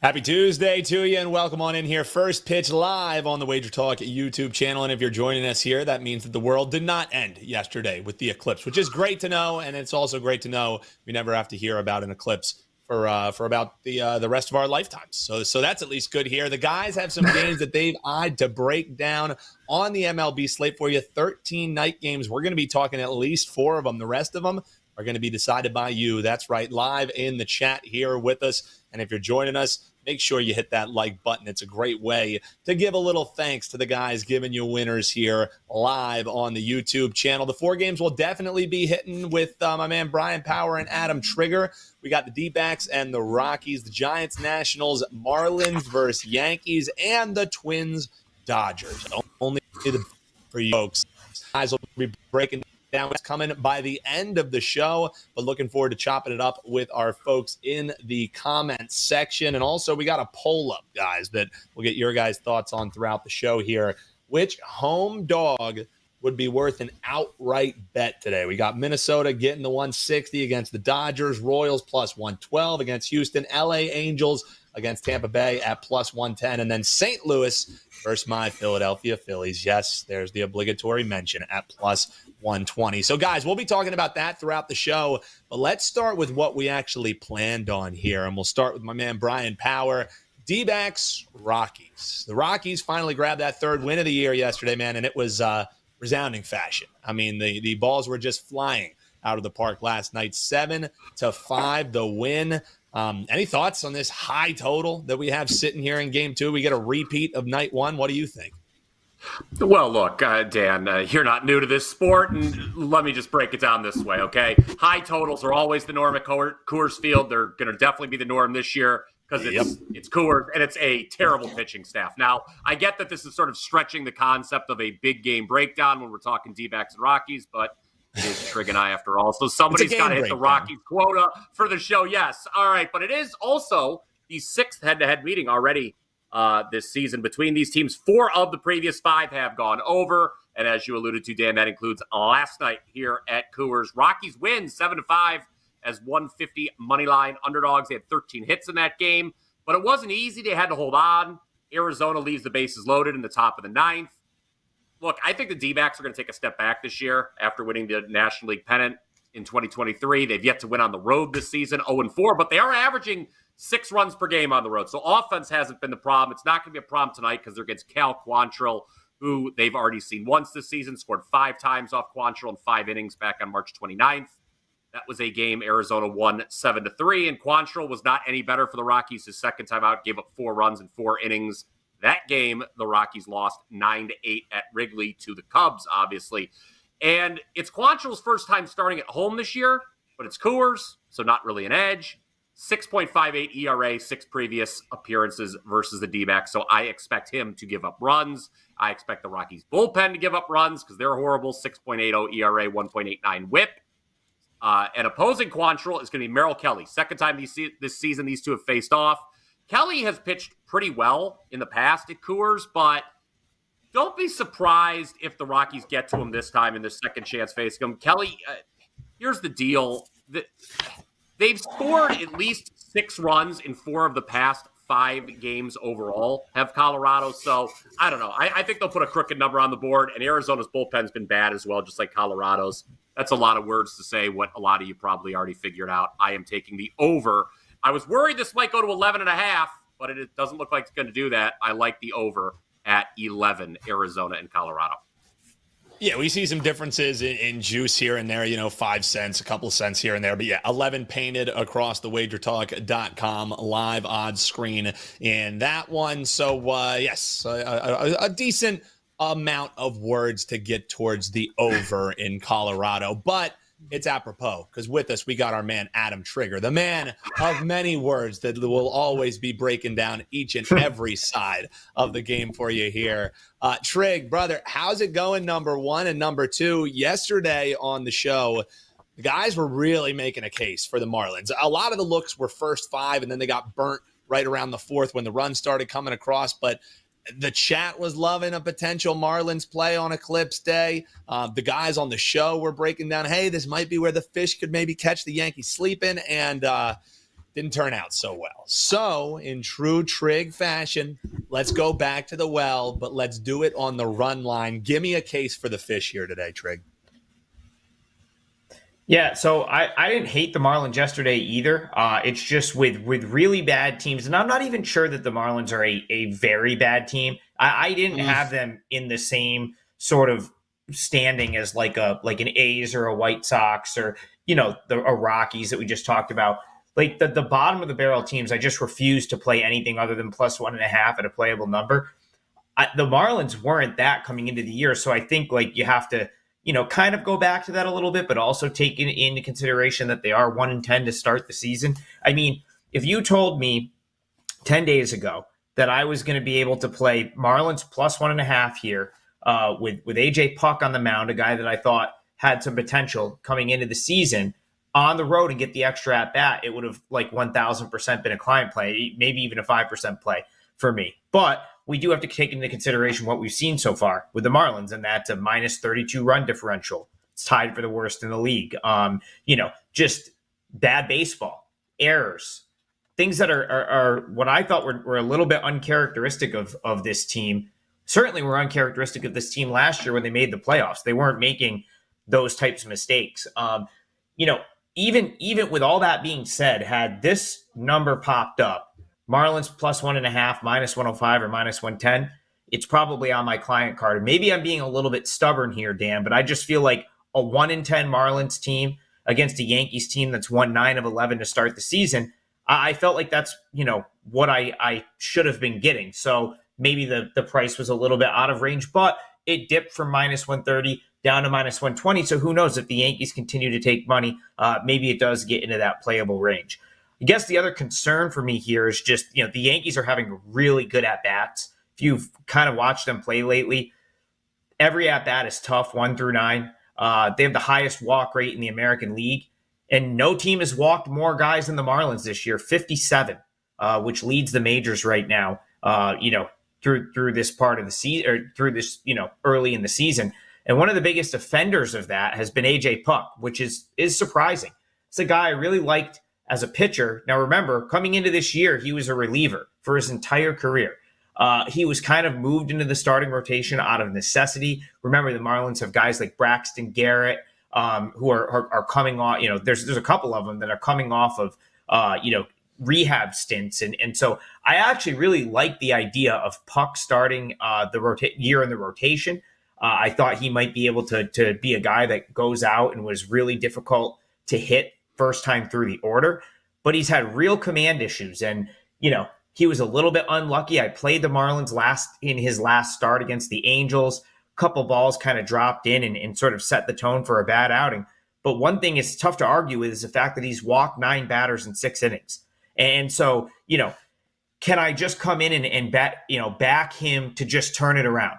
Happy Tuesday to you, and welcome on in here. First pitch live on the Wagertalk YouTube channel. And if you're joining us here, that means that the world did not end yesterday with the eclipse, which is great to know. And it's also great to know we never have to hear about an eclipse for about the rest of our lifetimes. So that's at least good here. The guys have some games that they've eyed to break down on the MLB slate for you. 13 night games. We're going to be talking at least 4 of them. The rest of them are going to be decided by you. That's right, live in the chat here with us. And if you're joining us, make sure you hit that like button. It's a great way to give a little thanks to the guys giving you winners here live on the YouTube channel. The 4 games will definitely be hitting with my man Bryan Power and Adam Trigger. We got the D-backs and the Rockies, the Giants, Nationals, Marlins versus Yankees, and the Twins, Dodgers. Only for you folks. Guys will be breaking down what's coming by the end of the show, but looking forward to chopping it up with our folks in the comments section. And also, we got a poll up, guys, that we'll get your guys' thoughts on throughout the show here. Which home dog would be worth an outright bet today? We got Minnesota getting the 160 against the Dodgers, Royals plus 112 against Houston, LA Angels against Tampa Bay at plus 110, and then St. Louis versus my Philadelphia Phillies. Yes, there's the obligatory mention at plus 120. So, guys, we'll be talking about that throughout the show, but let's start with what we actually planned on here, and we'll start with my man Bryan Power. D-backs, Rockies. The Rockies finally grabbed that 3rd win of the year yesterday, man, and it was resounding fashion. I mean, the balls were just flying out of the park last night. 7-5, the win. Any thoughts on this high total that we have sitting here in game 2? We get a repeat of night 1. What do you think? Well, look, Dan, you're not new to this sport, and let me just break it down this way, okay? High totals are always the norm at Coors Field. They're going to definitely be the norm this year because it's Coors, and it's a terrible pitching staff. Now, I get that this is sort of stretching the concept of a big game breakdown when we're talking D-backs and Rockies, but it is Trig and I after all. So somebody's got to hit the Rockies quota for the show. Yes. All right. But it is also the 6th head-to-head meeting already this season between these teams. 4 of the previous 5 have gone over. And as you alluded to, Dan, that includes last night here at Coors. Rockies win 7-5 as 150 money line underdogs. They had 13 hits in that game, but it wasn't easy. They had to hold on. Arizona leaves the bases loaded in the top of the 9th. Look, I think the D-backs are going to take a step back this year after winning the National League pennant in 2023. They've yet to win on the road this season, 0-4, but they are averaging 6 runs per game on the road. So offense hasn't been the problem. It's not going to be a problem tonight because they're against Cal Quantrill, who they've already seen once this season, scored 5 times off Quantrill in 5 innings back on March 29th. That was a game Arizona won 7-3, and Quantrill was not any better for the Rockies. His second time out, gave up 4 runs in 4 innings. That game, the Rockies lost 9-8 at Wrigley to the Cubs, obviously. And it's Quantrill's first time starting at home this year, but it's Coors, so not really an edge. 6.58 ERA, 6 previous appearances versus the D-backs, so I expect him to give up runs. I expect the Rockies bullpen to give up runs because they're horrible. 6.80 ERA, 1.89 whip. And opposing Quantrill is going to be Merrill Kelly. Second time this season these two have faced off. Kelly has pitched pretty well in the past at Coors, but don't be surprised if the Rockies get to him this time in their second chance facing him. Kelly, here's the deal. They've scored at least 6 runs in 4 of the past 5 games overall, have Colorado. So, I don't know. I think they'll put a crooked number on the board, and Arizona's bullpen's been bad as well, just like Colorado's. That's a lot of words to say what a lot of you probably already figured out. I am taking the over. I was worried this might go to 11.5, but it doesn't look like it's going to do that. I like the over at 11, Arizona and Colorado. Yeah, we see some differences in juice here and there, 5 cents, a couple of cents here and there. But yeah, 11 painted across the wagertalk.com live odds screen in that one. So, yes, a decent amount of words to get towards the over in Colorado. But it's apropos because with us, we got our man Adam Trigger, the man of many words that will always be breaking down each and every side of the game for you here. Trig, brother, how's it going, number 1 and number 2? Yesterday on the show, the guys were really making a case for the Marlins. A lot of the looks were first 5, and then they got burnt right around the 4th when the run started coming across. But the chat was loving a potential Marlins play on Eclipse Day. The guys on the show were breaking down, hey, this might be where the fish could maybe catch the Yankees sleeping. And didn't turn out so well. So in true Trig fashion, let's go back to the well, but let's do it on the run line. Give me a case for the fish here today, Trig. Yeah, so I didn't hate the Marlins yesterday either. It's just with really bad teams, and I'm not even sure that the Marlins are a very bad team. I didn't have them in the same sort of standing as like an A's or a White Sox or a Rockies that we just talked about. Like the bottom of the barrel teams, I just refuse to play anything other than +1.5 at a playable number. The Marlins weren't that coming into the year, so I think like you have to kind of go back to that a little bit, but also take into consideration that they are 1-10 to start the season. I mean, if you told me 10 days ago that I was going to be able to play Marlins +1.5 here with AJ Puck on the mound, a guy that I thought had some potential coming into the season on the road and get the extra at bat, it would have like 1,000% been a client play, maybe even a 5% play for me. But we do have to take into consideration what we've seen so far with the Marlins, and that's a -32 run differential. It's tied for the worst in the league. Just bad baseball, errors, things that are what I thought were a little bit uncharacteristic of this team. Certainly were uncharacteristic of this team last year when they made the playoffs. They weren't making those types of mistakes. Even with all that being said, had this number popped up, Marlins +1.5, -105 or -110, it's probably on my client card. Maybe I'm being a little bit stubborn here, Dan, but I just feel like a 1-10 Marlins team against a Yankees team that's won 9 of 11 to start the season, I felt like that's, what I should have been getting. So maybe the price was a little bit out of range, but it dipped from -130 down to -120. So who knows if the Yankees continue to take money, maybe it does get into that playable range. I guess the other concern for me here is just, the Yankees are having really good at-bats. If you've kind of watched them play lately, every at-bat is tough, 1 through 9. They have the highest walk rate in the American League, and no team has walked more guys than the Marlins this year, 57, which leads the majors right now, through this part of the season, or through this, early in the season. And one of the biggest offenders of that has been AJ Puck, which is surprising. It's a guy I really liked as a pitcher. Now, remember, coming into this year, he was a reliever for his entire career. He was kind of moved into the starting rotation out of necessity. Remember, the Marlins have guys like Braxton Garrett, who are coming off. There's a couple of them that are coming off of rehab stints, and so I actually really like the idea of Puck starting the year in the rotation. I thought he might be able to be a guy that goes out and was really difficult to hit first time through the order, but he's had real command issues, and he was a little bit unlucky. I played the Marlins in his last start against the Angels. A couple balls kind of dropped in and sort of set the tone for a bad outing. But one thing it's tough to argue with is the fact that he's walked 9 batters in 6 innings. And so, can I just come in and back him to just turn it around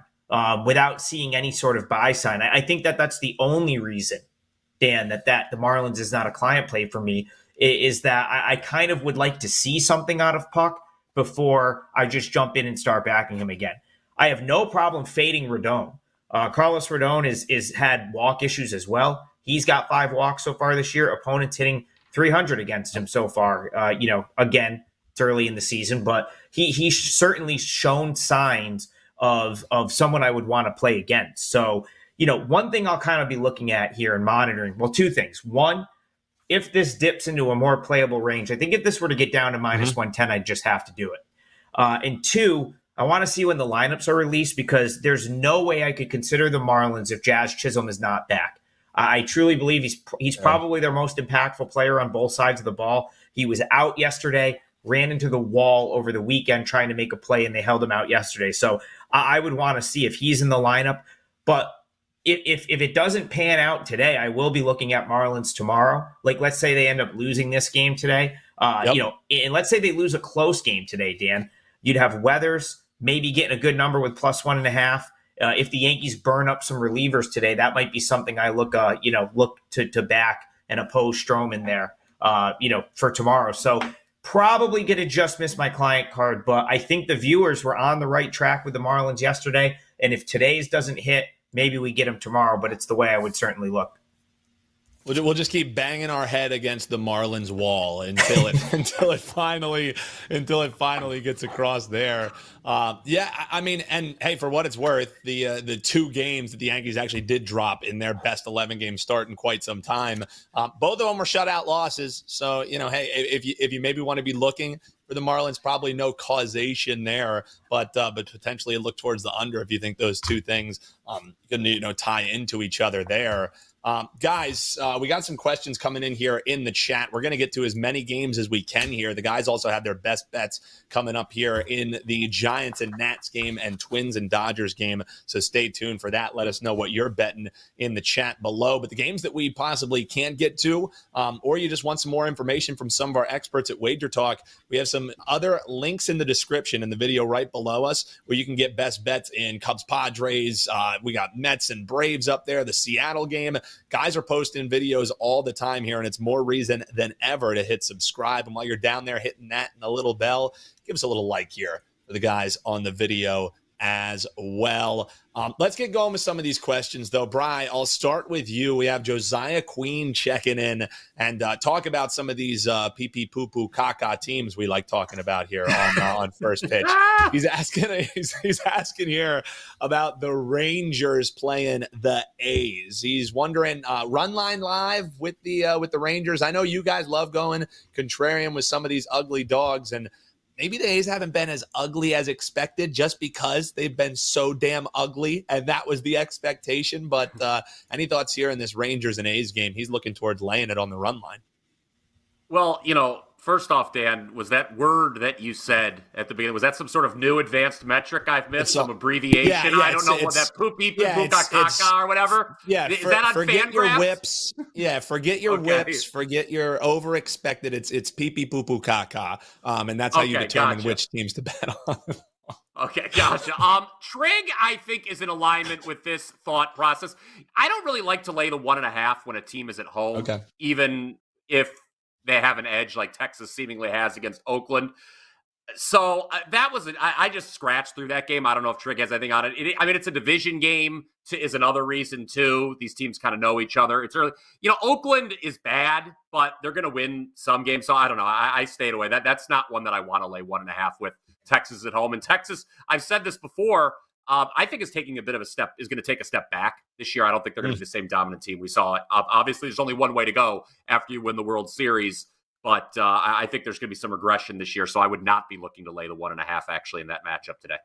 without seeing any sort of buy sign? I think that's the only reason, Dan, that the Marlins is not a client play for me, is that I kind of would like to see something out of Puck before I just jump in and start backing him again. I have no problem fading Rodon. Carlos Rodon is had walk issues as well. He's got 5 walks so far this year. Opponents hitting 300 against him so far. Again, it's early in the season, but he's certainly shown signs of someone I would want to play against. So, one thing I'll kind of be looking at here and monitoring, well, 2 things. One, if this dips into a more playable range, I think if this were to get down to -110, I'd just have to do it. And 2, I want to see when the lineups are released, because there's no way I could consider the Marlins if Jazz Chisholm is not back. I truly believe he's probably their most impactful player on both sides of the ball. He was out yesterday, ran into the wall over the weekend trying to make a play, and they held him out yesterday. So I would want to see if he's in the lineup. But if it doesn't pan out today, I will be looking at Marlins tomorrow. Like, let's say they end up losing this game today. And let's say they lose a close game today, Dan. You'd have Weathers maybe getting a good number with +1.5. If the Yankees burn up some relievers today, that might be something I look to back and oppose Stroman there, for tomorrow. So probably going to just miss my client card, but I think the viewers were on the right track with the Marlins yesterday. And if today's doesn't hit, maybe we get them tomorrow, but it's the way I would certainly look. We'll just keep banging our head against the Marlins wall until it until it finally gets across there. Yeah, I mean, and hey, for what it's worth, the 2 games that the Yankees actually did drop in their best 11 game start in quite some time, both of them were shutout losses. So hey, if you maybe want to be looking for the Marlins, probably no causation there, but potentially look towards the under if you think those 2 things can tie into each other there. Guys, we got some questions coming in here in the chat. We're going to get to as many games as we can here. The guys also have their best bets coming up here in the Giants and Nats game and Twins and Dodgers game. So stay tuned for that. Let us know what you're betting in the chat below. But the games that we possibly can't get to, or you just want some more information from some of our experts at Wagertalk, we have some other links in the description in the video right below us where you can get best bets in Cubs Padres. We got Mets and Braves up there, the Seattle game. Guys are posting videos all the time here, and it's more reason than ever to hit subscribe. And while you're down there hitting that and the little bell, give us a little like here for the guys on the video as well. Let's get going with some of these questions, though. Bryan, I'll start with you. We have Josiah Queen checking in and talk about some of these pee-pee, poo-poo, caca teams we like talking about here on First Pitch. He's asking here about the Rangers playing the A's. He's wondering, run line live with the Rangers. I know you guys love going contrarian with some of these ugly dogs, and maybe the A's haven't been as ugly as expected just because they've been so damn ugly, and that was the expectation. But any thoughts here in this Rangers and A's game? He's looking towards laying it on the run line. Well, first off, Dan, was that word that you said at the beginning, was that some sort of new advanced metric I've missed, some abbreviation? Yeah, I don't know what that poopy or whatever. Yeah, is that on forget your Fangraphs? whips. Yeah, forget your whips. Forget your over expected. It's pee pee poo poo caca. And that's how you determine which teams to bet on. Okay, gotcha. Trig, I think, is in alignment with this thought process. I don't really like to lay the 1.5 when a team is at home, even if they have an edge like Texas seemingly has against Oakland. So that was I just scratched through that game. I don't know if Trig has anything on it. It's a division game is another reason too. These teams kind of know each other. It's early. Oakland is bad, but they're going to win some games. So I don't know. I stayed away. That's not one that I want to lay 1.5 with. Texas at home. And Texas, I've said this before, I think is going to take a step back this year. I don't think they're going to be the same dominant team we saw. Obviously, there's only one way to go after you win the World Series, but I think there's going to be some regression this year, so I would not be looking to lay the 1.5 actually in that matchup today.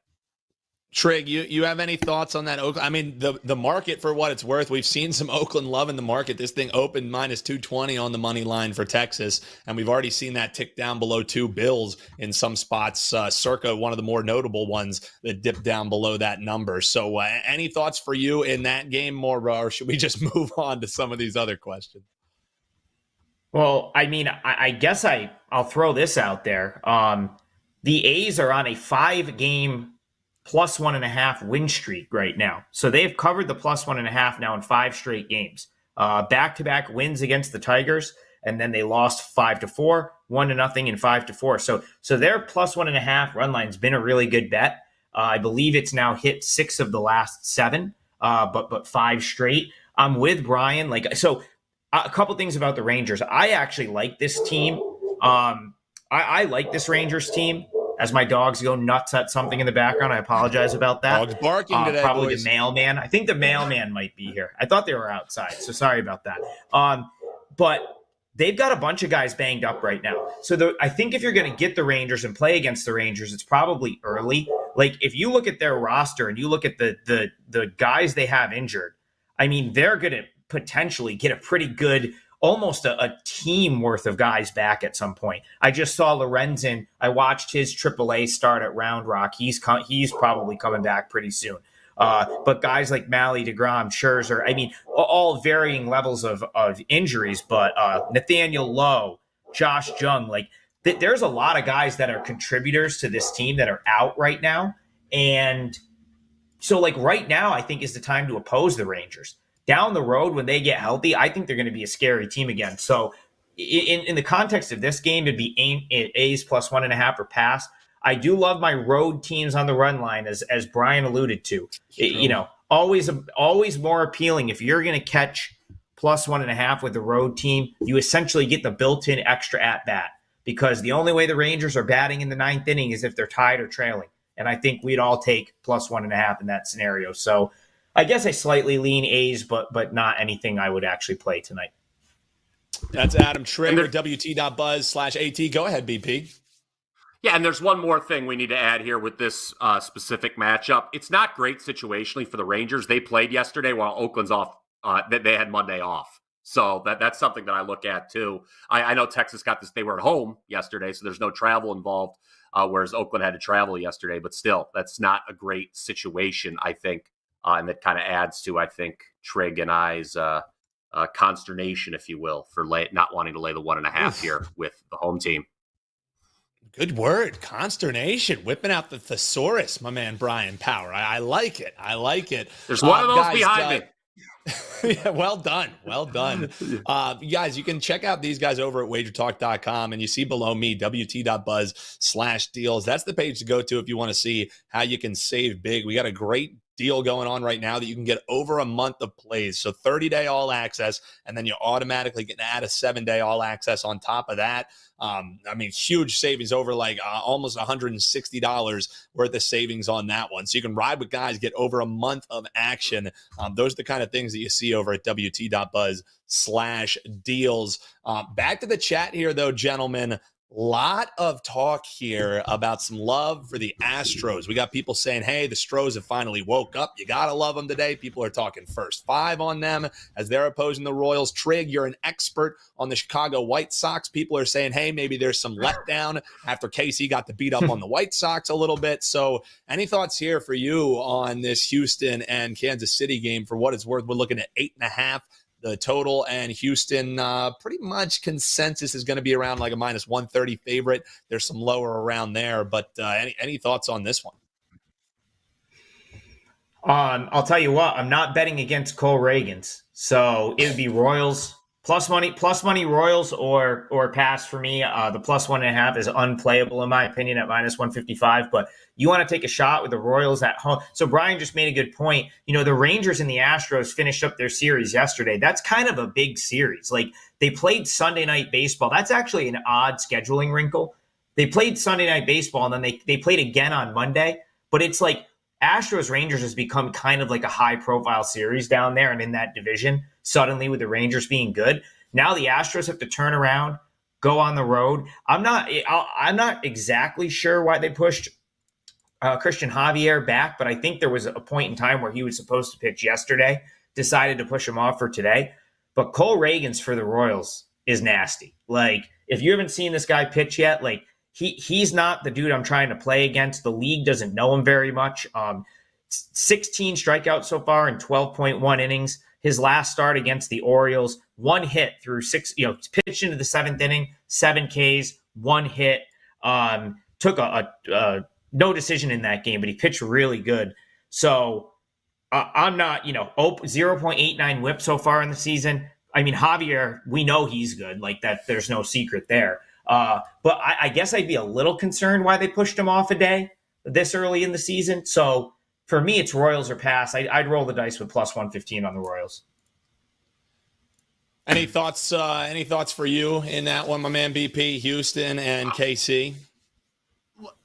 Trig, you have any thoughts on that? I mean, the market, for what it's worth, we've seen some Oakland love in the market. This thing opened minus 220 on the money line for Texas, and we've already seen that tick down below 2 bills in some spots, circa one of the more notable ones that dipped down below that number. So any thoughts for you in that game, or should we just move on to some of these other questions? Well, I mean, I guess I'll throw this out there. The A's are on a 5-game plus 1.5 win streak right now. So they've covered the plus 1.5 now in 5 straight games. Back-to-back wins against the Tigers, and then they lost 5-4, 1-0, and 5-4. So their plus 1.5 run line's been a really good bet. I believe it's now hit 6 of the last 7, but 5 straight. I'm with Bryan. A couple things about the Rangers. I actually like this team. I like this Rangers team. As my dogs go nuts at something in the background, I apologize about that. Dogs barking today, probably boys. The mailman. I think the mailman might be here. I thought they were outside, so sorry about that. But they've got a bunch of guys banged up right now. So I think if you're going to get the Rangers and play against the Rangers, it's probably early. Like if you look at their roster and you look at the guys they have injured, I mean, they're going to potentially get a pretty good, almost a team worth of guys back at some point. I just saw Lorenzen. I watched his AAA start at Round Rock. He's probably coming back pretty soon. But guys like Malley, DeGrom, Scherzer, I mean, all varying levels of injuries. But Nathaniel Lowe, Josh Jung, there's a lot of guys that are contributors to this team that are out right now. And so right now, I think is the time to oppose the Rangers. Down the road, when they get healthy, I think they're going to be a scary team again. So in the context of this game, it'd be A's plus 1.5 or pass. I do love my road teams on the run line, as Bryan alluded to. Always more appealing if you're going to catch plus 1.5 with the road team, you essentially get the built-in extra at-bat, because the only way the Rangers are batting in the ninth inning is if they're tied or trailing. And I think we'd all take plus 1.5 in that scenario. So I guess I slightly lean A's, but not anything I would actually play tonight. That's Adam Trigger, WT.buzz/AT. Go ahead, BP. Yeah, and there's one more thing we need to add here with this specific matchup. It's not great situationally for the Rangers. They played yesterday while Oakland's off. They had Monday off. So that's something that I look at, too. I know Texas got this. They were at home yesterday, so there's no travel involved, whereas Oakland had to travel yesterday. But still, that's not a great situation, I think. And that kind of adds to, I think, Trig and I's consternation, if you will, for not wanting to lay the 1.5 here with the home team. Good word. Consternation. Whipping out the thesaurus, my man Bryan Power. I like it. I like it. There's one of those guys, behind me. Yeah, well done. Well done. You guys, you can check out these guys over at wagertalk.com, and you see below me, WT.buzz/deals. That's the page to go to if you want to see how you can save big. We got a great deal going on right now that you can get over a month of plays. So 30-day all access, and then you automatically get to add a 7-day all access on top of that. I mean, huge savings, over like almost $160 worth of savings on that one. So you can ride with guys, get over a month of action. Those are the kind of things that you see over at WT.buzz/deals. Back to the chat here, though, gentlemen. Lot of talk here about some love for the Astros. We got people saying, hey, the Stros have finally woke up. You got to love them today. People are talking first 5 on them as they're opposing the Royals. Trig, you're an expert on the Chicago White Sox. People are saying, hey, maybe there's some letdown after Casey got to beat up on the White Sox a little bit. So any thoughts here for you on this Houston and Kansas City game? For what it's worth, we're looking at 8.5. The total, and Houston pretty much consensus is going to be around like a minus 130 favorite. There's some lower around there, but any thoughts on this one? I'll tell you what, I'm not betting against Cole Reagans, so it would be Royals plus money Royals or pass for me. The plus 1.5 is unplayable in my opinion at minus 155, but you want to take a shot with the Royals at home. So Bryan just made a good point. You know, the Rangers and the Astros finished up their series yesterday. That's kind of a big series. Like, they played Sunday Night Baseball. That's actually an odd scheduling wrinkle. They played Sunday Night Baseball, and then they played again on Monday. But it's like Astros-Rangers has become kind of like a high-profile series down there and in that division, suddenly with the Rangers being good. Now the Astros have to turn around, go on the road. I'm not exactly sure why they pushed Christian Javier back, but I think there was a point in time where he was supposed to pitch yesterday, decided to push him off for today. But Cole Reagans for the Royals is nasty. Like, if you haven't seen this guy pitch yet, like, he's not the dude I'm trying to play against. The league doesn't know him very much. 16 strikeouts so far in 12.1 innings. His last start against the Orioles, 1 hit through 6, pitched into the 7th inning, 7 Ks, 1 hit. Took a no decision in that game, but he pitched really good. So I'm not, 0.89 whip so far in the season. I mean, Javier, we know he's good. Like, that, there's no secret there. But I guess I'd be a little concerned why they pushed him off a day this early in the season. So for me, it's Royals or pass. I'd roll the dice with plus 115 on the Royals. Any thoughts for you in that one, my man BP, Houston and KC?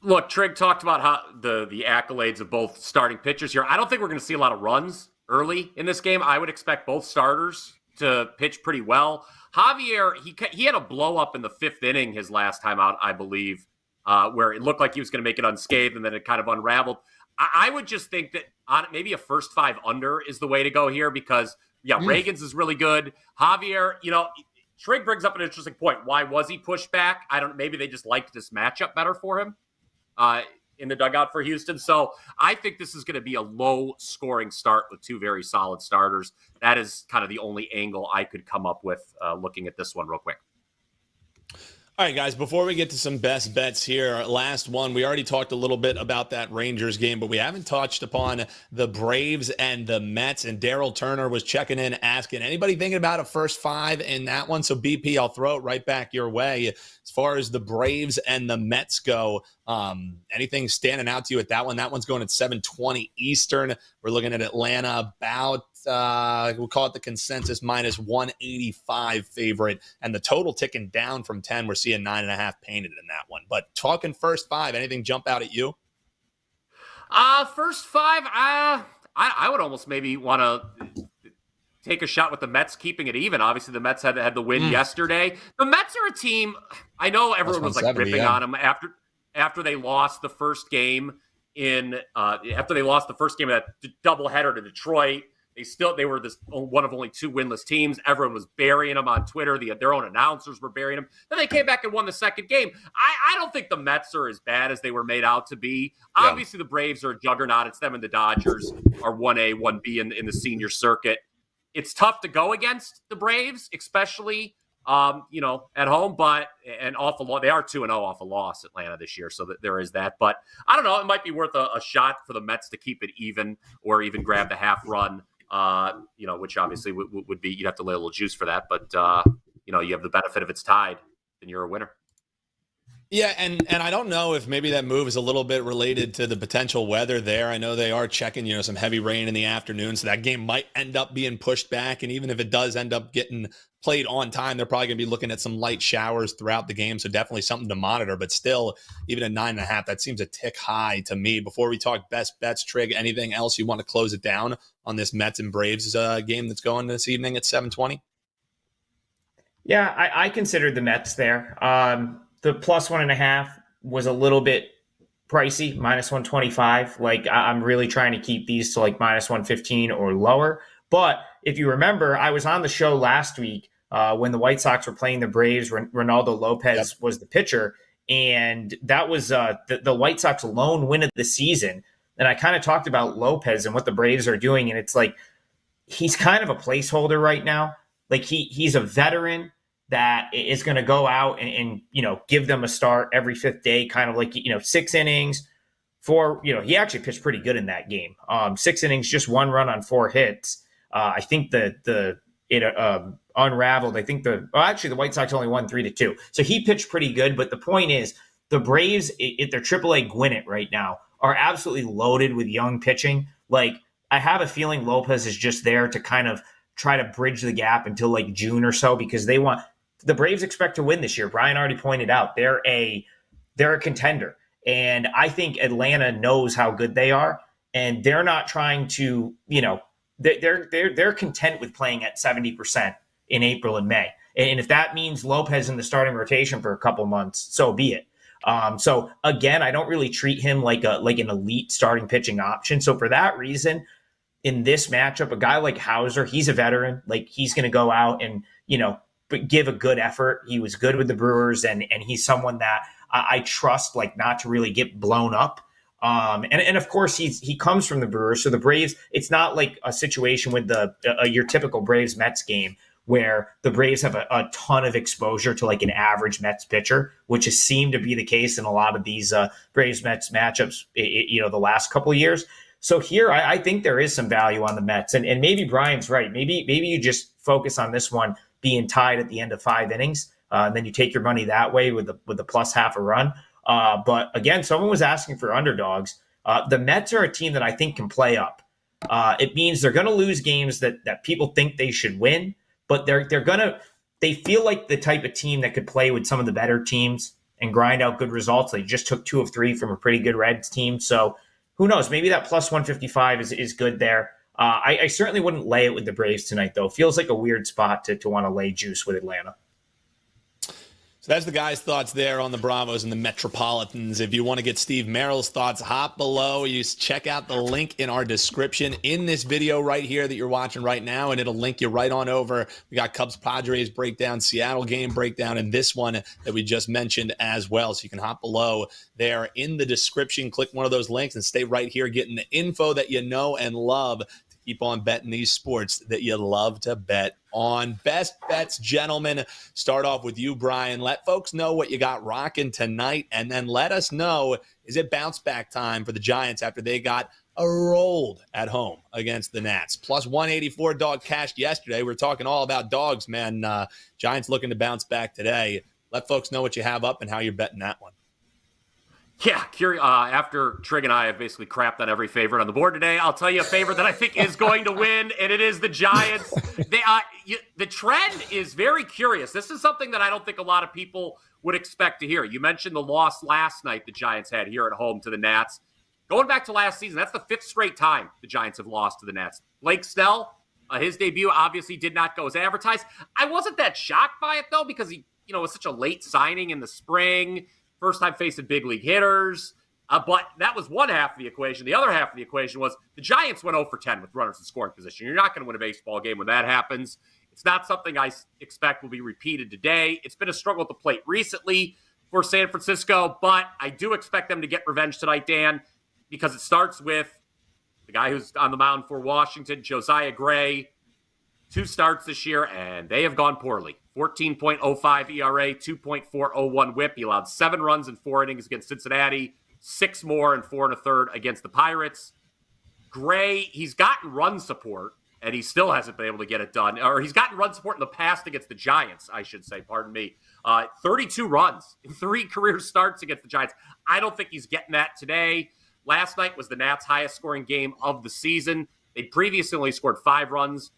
Look, Trig talked about how the accolades of both starting pitchers here. I don't think we're going to see a lot of runs early in this game. I would expect both starters to pitch pretty well. Javier, he had a blow up in the 5th inning his last time out, I believe, where it looked like he was going to make it unscathed, and then it kind of unraveled. I would just think that maybe a first 5 under is the way to go here because, Reagans is really good. Javier, Trig brings up an interesting point. Why was he pushed back? Maybe they just liked this matchup better for him in the dugout for Houston. So I think this is going to be a low-scoring start with 2 very solid starters. That is kind of the only angle I could come up with looking at this one real quick. All right, guys, before we get to some best bets here, last one, we already talked a little bit about that Rangers game, but we haven't touched upon the Braves and the Mets, and Daryl Turner was checking in asking, anybody thinking about a first 5 in that one? So, BP, I'll throw it right back your way. As far as the Braves and the Mets go, anything standing out to you at that one? That one's going at 7:20 Eastern. We're looking at Atlanta about we'll call it the consensus minus 185 favorite, and the total ticking down from 10. We're seeing 9.5 painted in that one. But talking first five, anything jump out at you? First five, I would almost maybe want to take a shot with the Mets keeping it even. Obviously, the Mets had the win yesterday. The Mets are a team, I know everyone was like ripping on them after they lost the first game after they lost the first game of that doubleheader to Detroit. They were this one of only two winless teams. Everyone was burying them on Twitter. Their own announcers were burying them. Then they came back and won the second game. I don't think the Mets are as bad as they were made out to be. Yeah. Obviously, the Braves are a juggernaut. It's them and the Dodgers are 1A, 1B in the senior circuit. It's tough to go against the Braves, especially at home, and off a loss. They are 2-0 off a loss, Atlanta, this year, so that there is that. But I don't know. It might be worth a shot for the Mets to keep it even, or even grab the half run. Which obviously would be, you'd have to lay a little juice for that, but you have the benefit of it's tied, then you're a winner. Yeah, and I don't know if maybe that move is a little bit related to the potential weather there. I know they are checking, some heavy rain in the afternoon, so that game might end up being pushed back. And even if it does end up getting played on time, they're probably going to be looking at some light showers throughout the game, so definitely something to monitor. But still, even at 9.5, that seems a tick high to me. Before we talk best bets, Trig, anything else you want to close it down on this Mets and Braves game that's going this evening at 7:20? Yeah, I considered the Mets there. The plus 1.5 was a little bit pricey, minus 125. Like, I'm really trying to keep these to like minus 115 or lower. But if you remember, I was on the show last week when the White Sox were playing the Braves. Ronaldo Lopez was the pitcher, and that was the White Sox lone win of the season. And I kind of talked about Lopez and what the Braves are doing, and it's like he's kind of a placeholder right now. Like he's a veteran that is going to go out and give them a start every fifth day, kind of like 6 innings. He actually pitched pretty good in that game. 6 innings, just 1 run on 4 hits. I think it unraveled. I think the White Sox only won 3-2. So he pitched pretty good. But the point is, the Braves, at their AAA Gwinnett right now, are absolutely loaded with young pitching. Like, I have a feeling Lopez is just there to kind of try to bridge the gap until like June or so, because the Braves expect to win this year. Bryan already pointed out they're a contender. And I think Atlanta knows how good they are, and they're not trying to, they're content with playing at 70% in April and May. And if that means Lopez in the starting rotation for a couple months, so be it. So again, I don't really treat him like an elite starting pitching option. So for that reason, in this matchup, a guy like Hauser, he's a veteran. Like, he's going to go out and, give a good effort. He was good with the Brewers, and he's someone that I trust, like, not to really get blown up. And of course he comes from the Brewers. So the Braves, it's not like a situation with your typical Braves Mets game where the Braves have a ton of exposure to like an average Mets pitcher, which has seemed to be the case in a lot of these Braves Mets matchups, the last couple of years. So here, I think there is some value on the Mets, and maybe Brian's right. Maybe you just focus on this one being tied at the end of 5 innings, and then you take your money that way with the plus half a run. But again, someone was asking for underdogs. The Mets are a team that I think can play up. It means they're going to lose games that people think they should win, but they feel like the type of team that could play with some of the better teams and grind out good results. They just took 2 of 3 from a pretty good Reds team. So who knows? Maybe that plus 155 is good there. I certainly wouldn't lay it with the Braves tonight, though. Feels like a weird spot to want to lay juice with Atlanta. So that's the guys' thoughts there on the Bravos and the Metropolitans. If you want to get Steve Merrill's thoughts, hop below. You check out the link in our description in this video right here that you're watching right now, and it'll link you right on over. We got Cubs-Padres breakdown, Seattle game breakdown, and this one that we just mentioned as well. So you can hop below there in the description, click one of those links, and stay right here getting the info that you know and love. Keep on betting these sports that you love to bet on. Best bets, gentlemen. Start off with you, Brian. Let folks know what you got rocking tonight, and then let us know, is it bounce back time for the Giants after they got rolled at home against the Nats? Plus 184 dog cashed yesterday. We were talking all about dogs, man. Giants looking to bounce back today. Let folks know what you have up and how you're betting that one. Yeah, after Trig and I have basically crapped on every favorite on the board today, I'll tell you a favorite that I think is going to win, and it is the Giants. The trend is very curious. This is something that I don't think a lot of people would expect to hear. You mentioned the loss last night the Giants had here at home to the Nats. Going back to last season, that's the 5th straight time the Giants have lost to the Nats. Blake Snell, his debut obviously did not go as advertised. I wasn't that shocked by it, though, because he was such a late signing in the spring. First time facing big league hitters. But that was one half of the equation. The other half of the equation was the Giants went 0 for 10 with runners in scoring position. You're not going to win a baseball game when that happens. It's not something I expect will be repeated today. It's been a struggle at the plate recently for San Francisco, but I do expect them to get revenge tonight, Dan, because it starts with the guy who's on the mound for Washington, Josiah Gray. 2 starts this year, and they have gone poorly. 14.05 ERA, 2.401 whip. He allowed 7 runs in 4 innings against Cincinnati, 6 more in 4 1/3 against the Pirates. Gray, he's gotten run support, and he still hasn't been able to get it done. Or he's gotten run support in the past against the Giants, I should say, pardon me. 32 runs in 3 career starts against the Giants. I don't think he's getting that today. Last night was the Nats' highest scoring game of the season. They previously only scored 5 runs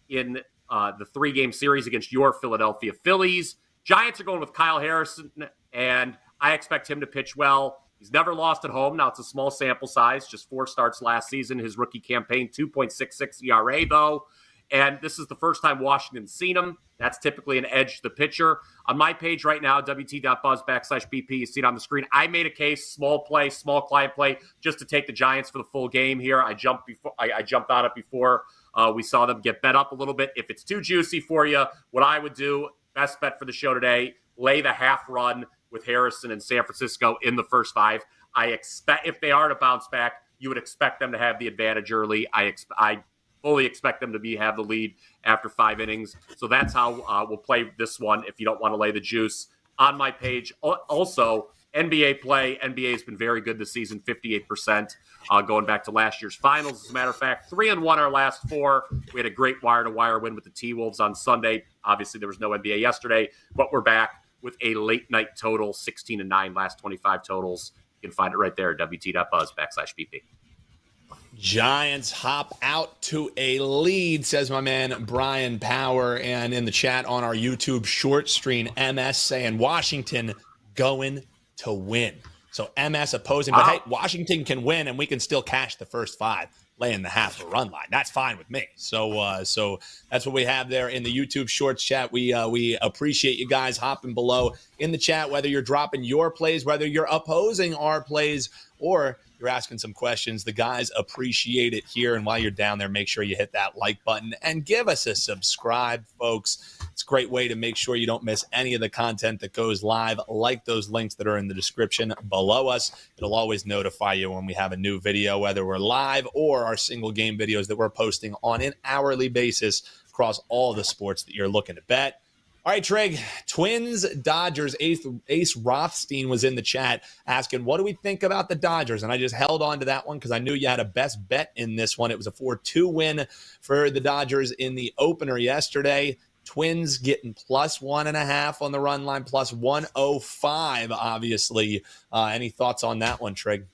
in the 3-game series against your Philadelphia Phillies. Giants are going with Kyle Harrison, and I expect him to pitch well. He's never lost at home. Now, it's a small sample size, just 4 starts last season. His rookie campaign, 2.66 ERA, though. And this is the first time Washington's seen him. That's typically an edge to the pitcher. On my page right now, wt.buzz/BP, you see it on the screen. I made a case, small client play, just to take the Giants for the full game here. I jumped on it before we saw them get bet up a little bit. If it's too juicy for you, what I would do, best bet for the show today, lay the half run with Harrison and San Francisco in the first 5. I expect if they are to bounce back, you would expect them to have the advantage early. I fully expect them to have the lead after 5 innings. So that's how we'll play this one if you don't want to lay the juice. On my page, also, NBA play. NBA has been very good this season, 58%, going back to last year's finals. As a matter of fact, 3-1 our last 4. We had a great wire-to-wire win with the T-Wolves on Sunday. Obviously, there was no NBA yesterday, but we're back with a late-night total, 16-9, last 25 totals. You can find it right there at wt.buzz/BP. Giants hop out to a lead, says my man Brian Power. And in the chat on our YouTube short screen, MS saying Washington going to win. So MS opposing, but hey, Washington can win and we can still cash the first 5, laying the half a run line. That's fine with me. So that's what we have there in the YouTube Shorts chat. We appreciate you guys hopping below in the chat, whether you're dropping your plays, whether you're opposing our plays, or you're asking some questions. The guys appreciate it here. And while you're down there, make sure you hit that like button and give us a subscribe, folks. It's a great way to make sure you don't miss any of the content that goes live, like those links that are in the description below us. It'll always notify you when we have a new video, whether we're live or our single game videos that we're posting on an hourly basis across all the sports that you're looking to bet. All right, Trig, Twins, Dodgers. Ace Rothstein was in the chat asking, what do we think about the Dodgers? And I just held on to that one because I knew you had a best bet in this one. It was a 4-2 win for the Dodgers in the opener yesterday. Twins getting +1.5 on the run line, +105, obviously. Any thoughts on that one, Trig?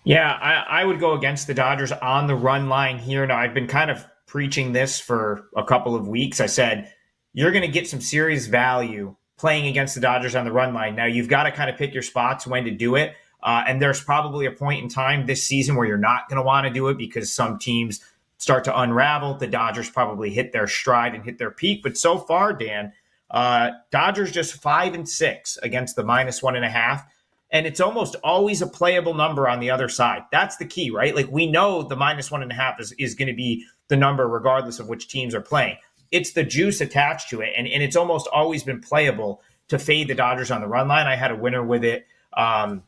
Yeah, I would go against the Dodgers on the run line here. Now, I've been kind of preaching this for a couple of weeks. I said, you're going to get some serious value playing against the Dodgers on the run line. Now, you've got to kind of pick your spots when to do it. And there's probably a point in time this season where you're not going to want to do it because some teams start to unravel. The Dodgers probably hit their stride and hit their peak. But so far, Dan, Dodgers just 5-6 against the -1.5. And it's almost always a playable number on the other side. That's the key, right? Like, we know the -1.5 is going to be the number regardless of which teams are playing. It's the juice attached to it. And it's almost always been playable to fade the Dodgers on the run line. I had a winner with it. I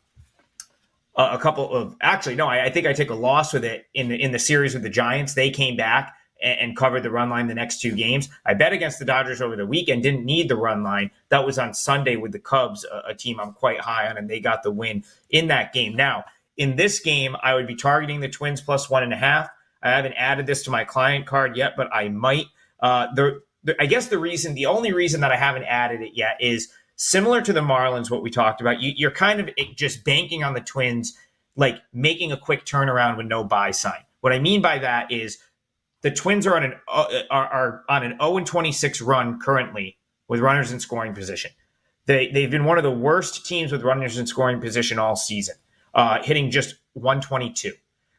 think I take a loss with it in the series with the Giants. They came back and covered the run line the next 2 games. I bet against the Dodgers over the weekend, didn't need the run line. That was on Sunday with the Cubs, a team I'm quite high on, and they got the win in that game. Now, in this game, I would be targeting the Twins +1.5. I haven't added this to my client card yet, but I might. I guess the only reason that I haven't added it yet is similar to the Marlins, what we talked about, you're kind of just banking on the Twins, like making a quick turnaround with no buy sign. What I mean by that is the Twins are on an 0-26 run currently with runners in scoring position. They've been one of the worst teams with runners in scoring position all season, hitting just 122.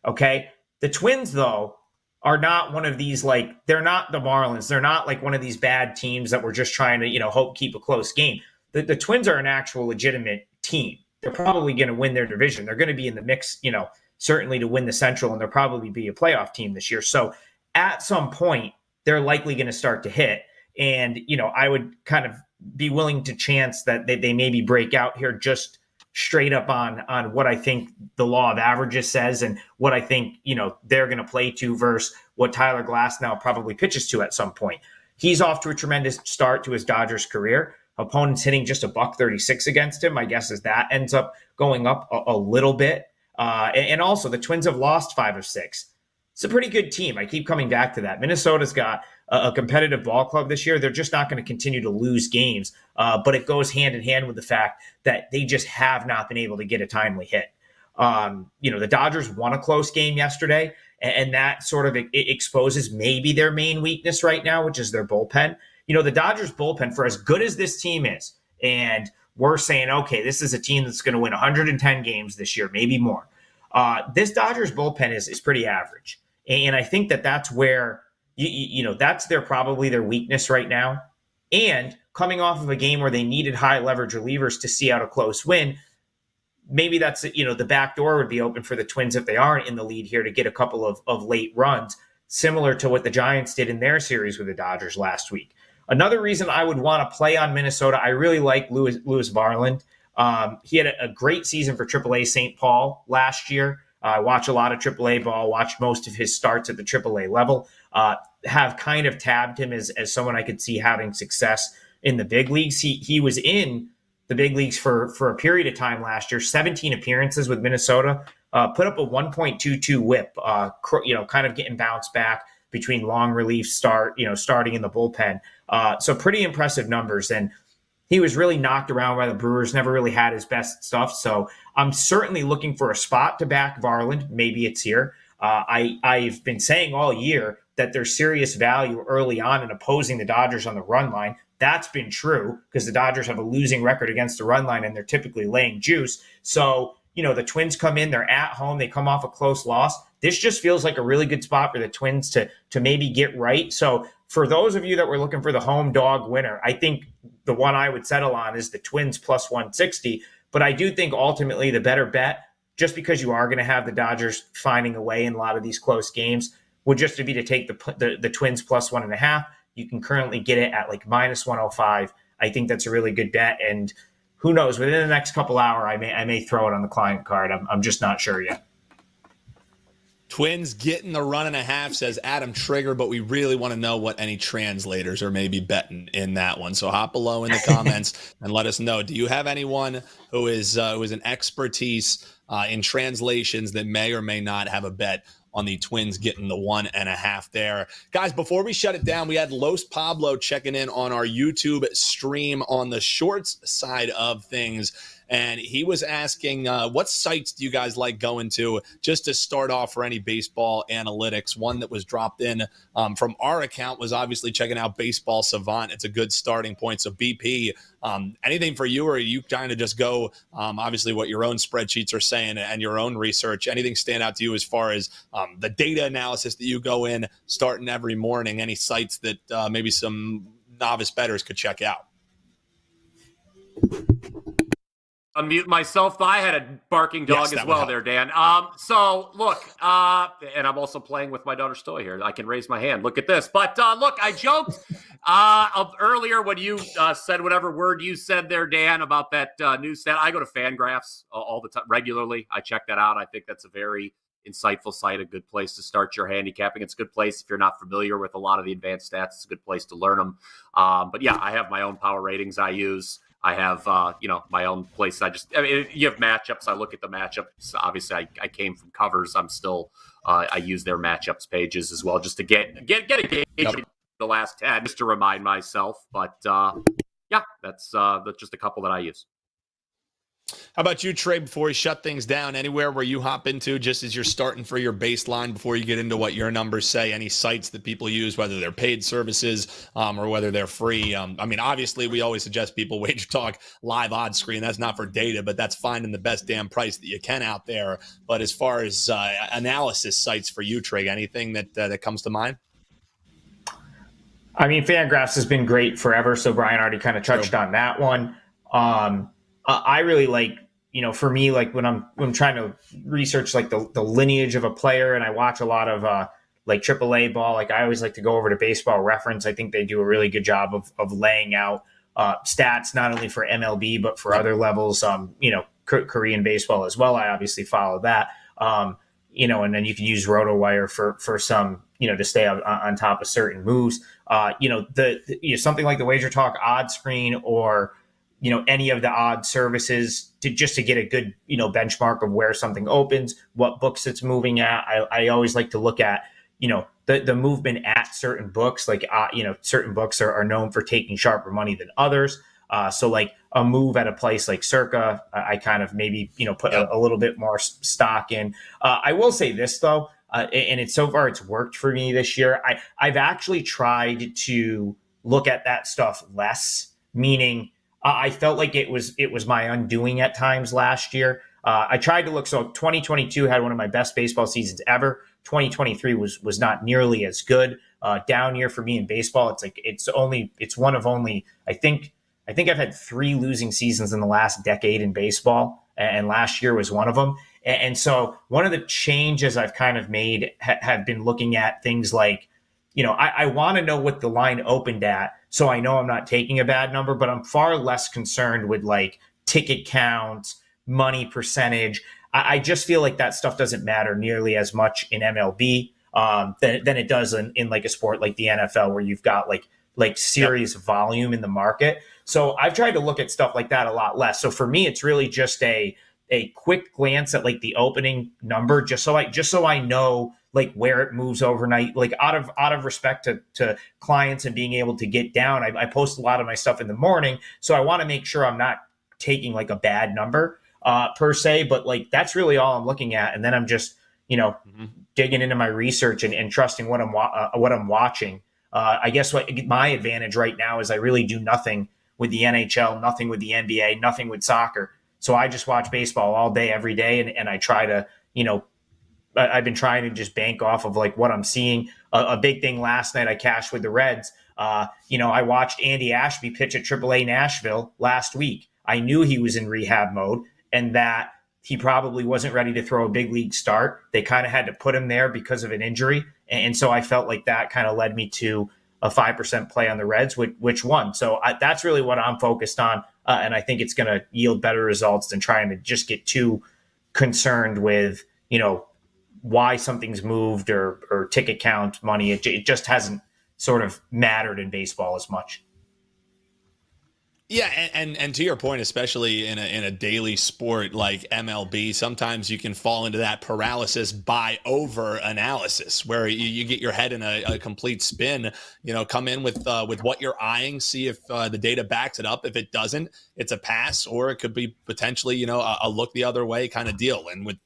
Okay, the Twins though are not one of these, like, they're not the Marlins. They're not like one of these bad teams that we're just trying to, hope keep a close game. The Twins are an actual legitimate team. They're probably going to win their division. They're going to be in the mix, certainly to win the Central, and they'll probably be a playoff team this year. So at some point, they're likely going to start to hit. And, I would kind of be willing to chance that they maybe break out here just straight up on what I think the law of averages says and what I think, they're going to play to versus what Tyler Glasnow probably pitches to at some point. He's off to a tremendous start to his Dodgers career. Opponents hitting just $136 against him. My guess is that ends up going up a little bit. And also the Twins have lost 5 of 6. It's a pretty good team. I keep coming back to that. Minnesota's got a competitive ball club this year. They're just not going to continue to lose games. But it goes hand in hand with the fact that they just have not been able to get a timely hit. The Dodgers won a close game yesterday, and that sort of exposes maybe their main weakness right now, which is their bullpen. The Dodgers bullpen, for as good as this team is, and we're saying, okay, this is a team that's going to win 110 games this year, maybe more. This Dodgers bullpen is pretty average. And I think that's where, that's probably their weakness right now. And coming off of a game where they needed high leverage relievers to see out a close win, maybe that's, the back door would be open for the Twins if they aren't in the lead here to get a couple of late runs, similar to what the Giants did in their series with the Dodgers last week. Another reason I would want to play on Minnesota, I really like Lewis Varland. He had a great season for AAA St. Paul last year. I watch a lot of AAA ball, watched most of his starts at the AAA level, have kind of tabbed him as someone I could see having success in the big leagues. He was in the big leagues for a period of time last year, 17 appearances with Minnesota, put up a 1.22 whip, kind of getting bounced back between long relief starting in the bullpen. So pretty impressive numbers. And he was really knocked around by the Brewers, never really had his best stuff. So I'm certainly looking for a spot to back Varland. Maybe it's here. I've been saying all year that there's serious value early on in opposing the Dodgers on the run line. That's been true because the Dodgers have a losing record against the run line, and they're typically laying juice. So, the Twins come in, they're at home, they come off a close loss. This just feels like a really good spot for the Twins to maybe get right. So for those of you that were looking for the home dog winner, I think the one I would settle on is the Twins plus 160. But I do think ultimately the better bet, just because you are going to have the Dodgers finding a way in a lot of these close games, would just be to take the Twins plus 1.5. You can currently get it at like minus 105. I think that's a really good bet. And who knows, within the next couple hours, I may throw it on the client card. I'm just not sure yet. Twins getting the 1.5, says Adam Trigger, but we really want to know what any translators are maybe betting in that one. So hop below in the comments and let us know. Do you have anyone who is an expertise in translations that may or may not have a bet on the Twins getting the 1.5 there? Guys, before we shut it down, we had Los Pablo checking in on our YouTube stream on the shorts side of things. And he was asking, what sites do you guys like going to just to start off for any baseball analytics? One that was dropped in from our account was obviously checking out Baseball Savant. It's a good starting point. So BP, anything for you, or are you trying to just go, obviously, what your own spreadsheets are saying and your own research? Anything stand out to you as far as the data analysis that you go in starting every morning? Any sites that maybe some novice bettors could check out? Unmute myself. I had a barking dog as well there, Dan. So look, and I'm also playing with my daughter's toy here. I can raise my hand. Look at this. But look, I joked earlier when you said whatever word you said there, Dan, about that news stat. I go to Fangraphs all the time, regularly. I check that out. I think that's a very insightful site, a good place to start your handicapping. It's a good place if you're not familiar with a lot of the advanced stats. It's a good place to learn them. But yeah, I have my own power ratings I use. I have, my own place. You have matchups. I look at the matchups. Obviously, I came from covers. I'm still, I use their matchups pages as well, just to get a gauge of the last 10, just to remind myself. But yeah, that's just a couple that I use. How about you, Trey, before we shut things down? Anywhere where you hop into just as you're starting for your baseline before you get into what your numbers say? Any sites that people use, whether they're paid services or whether they're free? I mean, obviously, we always suggest people Wagertalk live odds screen. That's not for data, but that's finding the best damn price that you can out there. But as far as analysis sites for you, Trey, anything that comes to mind? I mean, Fangraphs has been great forever, so Bryan already kind of touched on that one. I really like, for me, like when I'm trying to research like the lineage of a player, and I watch a lot of like AAA ball, like I always like to go over to Baseball Reference. I think they do a really good job of laying out stats not only for MLB but for other levels. Korean baseball as well. I obviously follow that. And then you can use RotoWire for some, to stay on top of certain moves. Something like the Wagertalk odd screen or any of the odd services to get a good, benchmark of where something opens, what books it's moving at. I always like to look at, the movement at certain books. Like, certain books are known for taking sharper money than others. So like a move at a place like Circa, I kind of maybe, put a little bit more stock in. I will say this though, and so far it's worked for me this year. I've actually tried to look at that stuff less, meaning I felt like it was my undoing at times last year. I tried to look. So 2022 had one of my best baseball seasons ever. 2023 was not nearly as good. Down year for me in baseball. It's like it's one of only I think I've had 3 losing seasons in the last decade in baseball, and last year was one of them. And so one of the changes I've kind of made have been looking at things like, I want to know what the line opened at, so I know I'm not taking a bad number, but I'm far less concerned with like ticket counts, money percentage. I just feel like that stuff doesn't matter nearly as much in MLB than it does in like a sport like the NFL, where you've got like serious volume in the market. So I've tried to look at stuff like that a lot less. So for me, it's really just a quick glance at like the opening number, just so I know like where it moves overnight, like out of respect to clients and being able to get down. I post a lot of my stuff in the morning, so I want to make sure I'm not taking like a bad number per se, but like that's really all I'm looking at. And then I'm just, digging into my research and trusting what I'm watching. I guess what my advantage right now is I really do nothing with the NHL, nothing with the NBA, nothing with soccer. So I just watch baseball all day, every day. And I try to, I've been trying to just bank off of like what I'm seeing. A big thing last night, I cashed with the Reds. I watched Andy Ashby pitch at AAA Nashville last week. I knew he was in rehab mode and that he probably wasn't ready to throw a big league start. They kind of had to put him there because of an injury. And so I felt like that kind of led me to a 5% play on the Reds, which won. So that's really what I'm focused on. And I think it's going to yield better results than trying to just get too concerned with, why something's moved or ticket count money. It just hasn't sort of mattered in baseball as much. Yeah, and to your point, especially in a daily sport like MLB, sometimes you can fall into that paralysis by over analysis, where you get your head in a complete spin. Come in with what you're eyeing, see if the data backs it up. If it doesn't, it's a pass, or it could be potentially a look the other way kind of deal. And with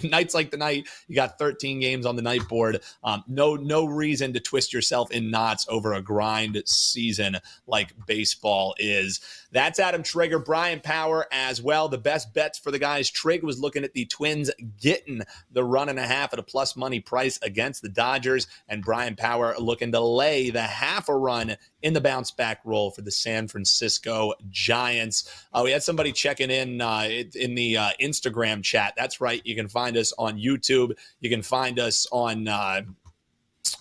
nights like the night, you got 13 games on the night board. No reason to twist yourself in knots over a grind season like baseball is. That's Adam Trigger, Bryan Power as well. The best bets for the guys. Trig was looking at the Twins getting the 1.5 at a plus money price against the Dodgers, and Bryan Power looking to lay the 0.5 run in the bounce back role for the San Francisco Giants. We had somebody checking in the Instagram chat. That's right. You can find us on YouTube. You can find us on our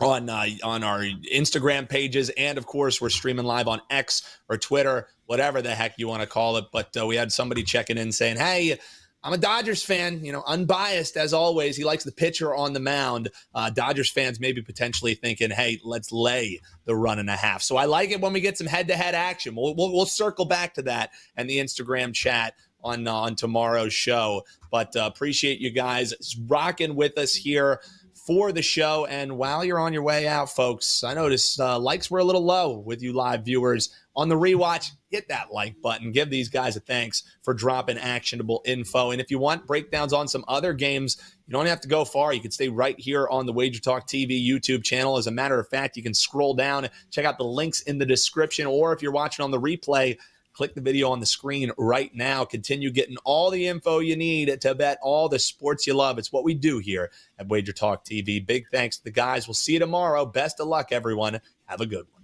Instagram pages, and of course we're streaming live on X or Twitter, whatever the heck you want to call it. But we had somebody checking in saying, hey, I'm a Dodgers fan, unbiased as always. He likes the pitcher on the mound. Dodgers fans maybe potentially thinking, hey, let's lay the 1.5. So I like it when we get some head-to-head action. We'll circle back to that and the Instagram chat on tomorrow's show. But appreciate you guys rocking with us here for the show. And while you're on your way out, folks, I noticed likes were a little low with you live viewers. On the rewatch, hit that like button. Give these guys a thanks for dropping actionable info. And if you want breakdowns on some other games, you don't have to go far. You can stay right here on the Wagertalk TV YouTube channel. As a matter of fact, you can scroll down, check out the links in the description, or if you're watching on the replay, click the video on the screen right now. Continue getting all the info you need to bet all the sports you love. It's what we do here at Wagertalk TV. Big thanks to the guys. We'll see you tomorrow. Best of luck, everyone. Have a good one.